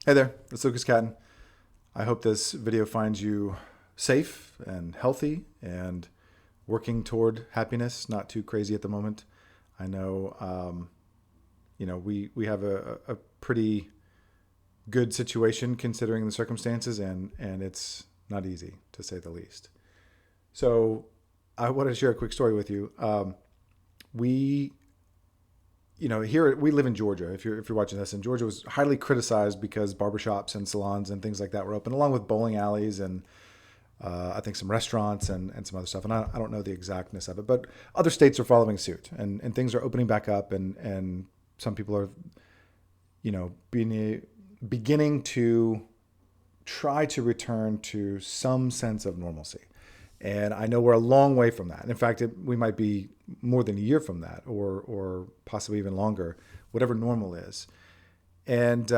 Hey there, it's Lucas Catton. I hope this video finds you safe and healthy and working toward happiness, not too crazy at the moment. I know, we have a pretty good situation considering the circumstances, and it's not easy to say the least. So I want to share a quick story with you. We here we live in Georgia. If you're watching this, and Georgia was highly criticized because barbershops and salons and things like that were open, along with bowling alleys and I think some restaurants and some other stuff. And I don't know the exactness of it, but other states are following suit, and things are opening back up, and some people are, beginning to try to return to some sense of normalcy. And I know we're a long way from that. In fact, we might be more than a year from that, or possibly even longer, whatever normal is. And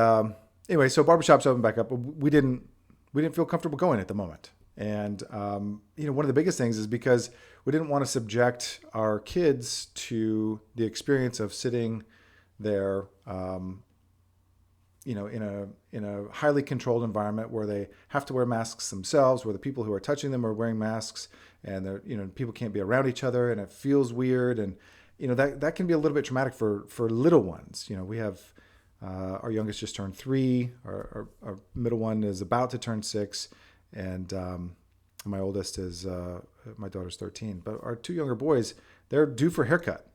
anyway, so barbershops open back up. We didn't feel comfortable going at the moment. And one of the biggest things is because we didn't want to subject our kids to the experience of sitting there, in a highly controlled environment where they have to wear masks themselves, where the people who are touching them are wearing masks, and people can't be around each other, and it feels weird, and that can be a little bit traumatic for little ones. We have our youngest just turned 3, our middle one is about to turn 6, and my oldest is my daughter's 13. But our 2 younger boys, they're due for a haircut.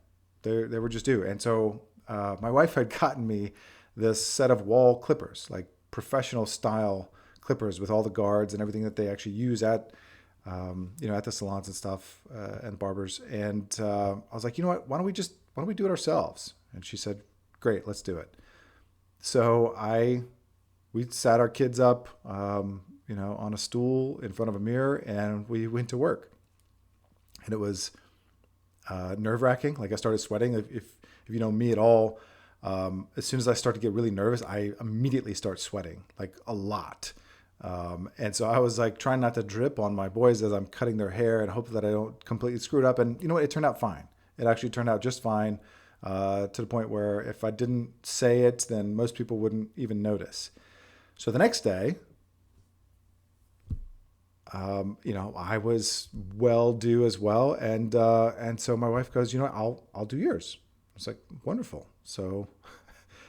They were just due, and so my wife had gotten me this set of wall clippers, like professional style clippers with all the guards and everything that they actually use at the salons and stuff, and barbers. And I was like, you know what? Why don't we do it ourselves? And she said, great, let's do it. So we sat our kids up, on a stool in front of a mirror, and we went to work. And it was nerve-wracking. Like, I started sweating. If you know me at all, as soon as I start to get really nervous, I immediately start sweating, like a lot. And so I was like trying not to drip on my boys as I'm cutting their hair, and hope that I don't completely screw it up. And you know what? It turned out fine. It actually turned out just fine, to the point where if I didn't say it, then most people wouldn't even notice. So the next day, I was well due as well. And so my wife goes, I'll do yours. It's like, wonderful. So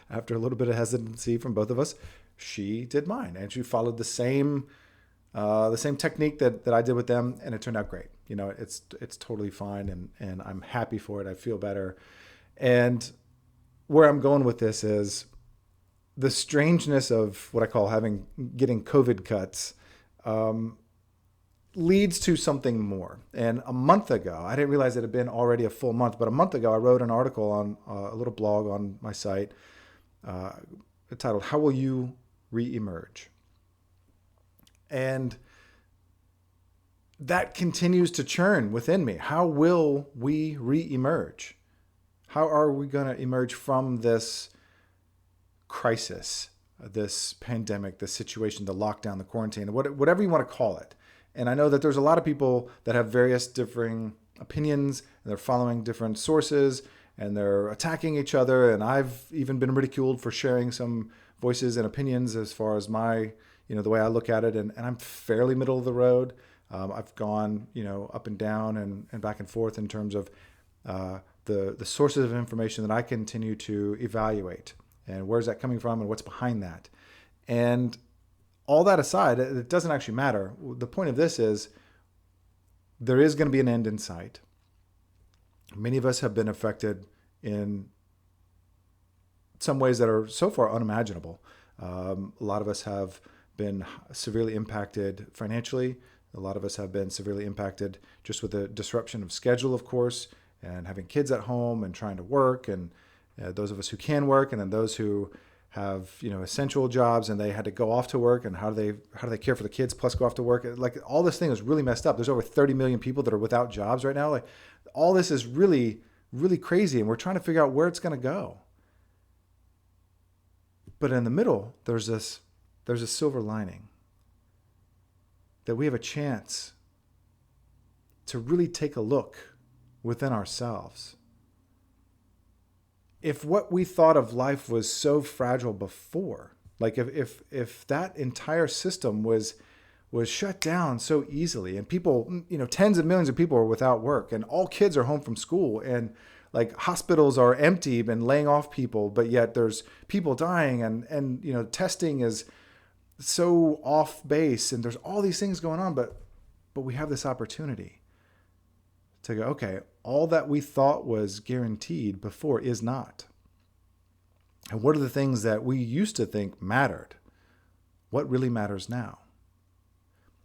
after a little bit of hesitancy from both of us, she did mine, and she followed the same technique that I did with them, and it turned out great. It's totally fine, and I'm happy for it. I feel better. And where I'm going with this is the strangeness of what I call getting COVID cuts, leads to something more. And a month ago, I didn't realize it had been already a full month, but a month ago, I wrote an article on a little blog on my site, titled, "How Will You Re-Emerge?" And that continues to churn within me. How will we re-emerge? How are we going to emerge from this crisis, this pandemic, this situation, the lockdown, the quarantine, whatever you want to call it? And I know that there's a lot of people that have various differing opinions, and they're following different sources, and they're attacking each other. And I've even been ridiculed for sharing some voices and opinions as far as my, the way I look at it. And I'm fairly middle of the road. I've gone, up and down and back and forth in terms of the sources of information that I continue to evaluate, and where's that coming from and what's behind that. And all that aside, it doesn't actually matter. The point of this is there is going to be an end in sight. Many of us have been affected in some ways that are so far unimaginable. A lot of us have been severely impacted financially. A lot of us have been severely impacted just with the disruption of schedule, of course, and having kids at home and trying to work, and those of us who can work, and then those who have essential jobs and they had to go off to work, and how do they care for the kids plus go off to work? Like, all this thing is really messed up. There's over 30 million people that are without jobs right now. Like, all this is really, really crazy, and we're trying to figure out where it's going to go. But in the middle, there's a silver lining, that we have a chance to really take a look within ourselves. If what we thought of life was so fragile before, Like if that entire system was shut down so easily, and people, tens of millions of people are without work, and all kids are home from school, and like hospitals are empty and laying off people, but yet there's people dying, and testing is so off base, and there's all these things going on, but we have this opportunity to go, okay, all that we thought was guaranteed before is not. And what are the things that we used to think mattered? What really matters now?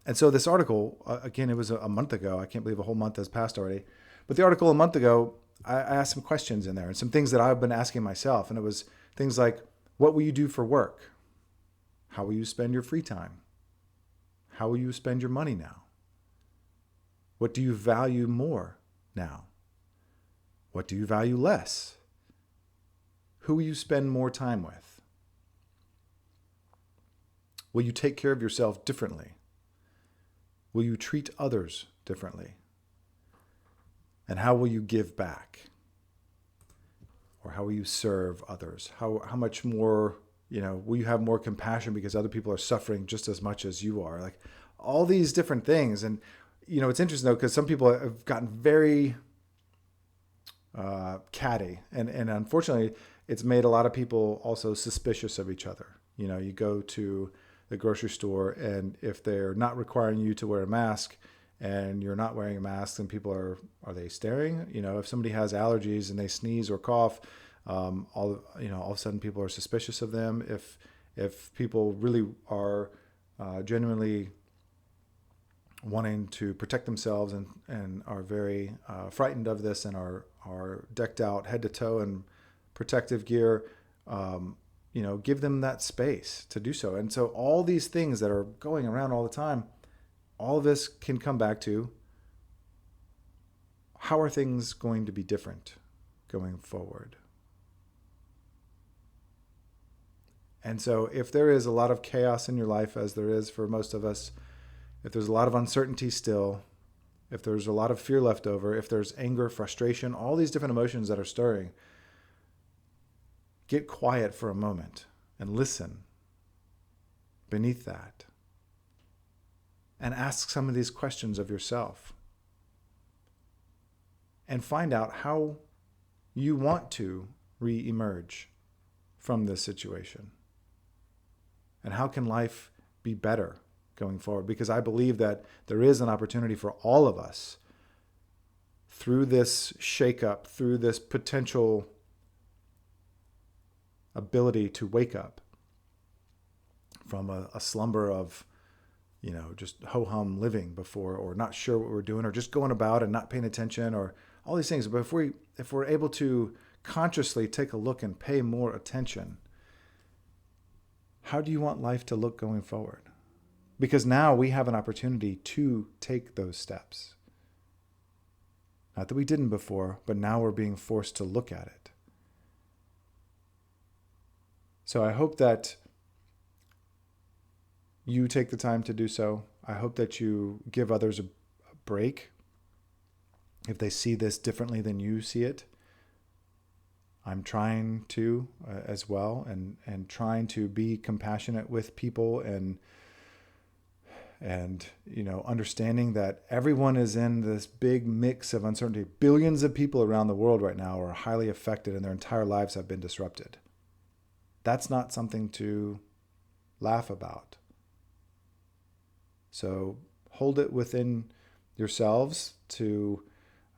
And so this article, again, it was a month ago. I can't believe a whole month has passed already. But the article a month ago, I asked some questions in there and some things that I've been asking myself. And it was things like, what will you do for work? How will you spend your free time? How will you spend your money now? What do you value more now? What do you value less? Who will you spend more time with? Will you take care of yourself differently? Will you treat others differently? And how will you give back? Or how will you serve others? How much more, will you have more compassion because other people are suffering just as much as you are? Like all these different things. And, it's interesting though, because some people have gotten very catty. And unfortunately, it's made a lot of people also suspicious of each other. You go to the grocery store, and if they're not requiring you to wear a mask and you're not wearing a mask, then people are they staring? If somebody has allergies and they sneeze or cough, all of a sudden people are suspicious of them. If people really are genuinely wanting to protect themselves and are very frightened of this and are decked out head to toe in protective gear, give them that space to do so. And so all these things that are going around all the time, all of this can come back to, how are things going to be different going forward? And so if there is a lot of chaos in your life, as there is for most of us, if there's a lot of uncertainty still, if there's a lot of fear left over, if there's anger, frustration, all these different emotions that are stirring, get quiet for a moment and listen beneath that. And ask some of these questions of yourself. And find out how you want to re-emerge from this situation. And how can life be better going forward? Because I believe that there is an opportunity for all of us through this shakeup, through this potential ability to wake up from a slumber of, just ho-hum living before, or not sure what we're doing, or just going about and not paying attention, or all these things. But if we're able to consciously take a look and pay more attention, how do you want life to look going forward? Because now we have an opportunity to take those steps. Not that we didn't before, but now we're being forced to look at it. So I hope that you take the time to do so. I hope that you give others a break if they see this differently than you see it. I'm trying to as well, and trying to be compassionate with people, and understanding that everyone is in this big mix of uncertainty. Billions of people around the world right now are highly affected, and their entire lives have been disrupted. That's not something to laugh about. So hold it within yourselves to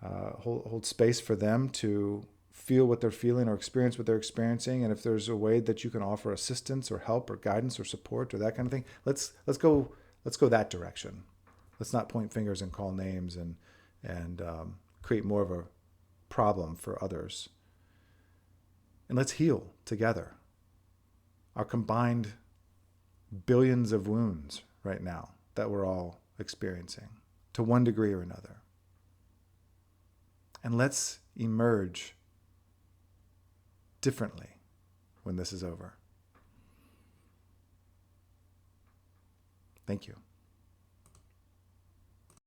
hold space for them to feel what they're feeling or experience what they're experiencing. And if there's a way that you can offer assistance or help or guidance or support or that kind of thing, let's go that direction. Let's not point fingers and call names and create more of a problem for others. And let's heal together our combined billions of wounds right now that we're all experiencing to one degree or another. And let's emerge differently when this is over. Thank you.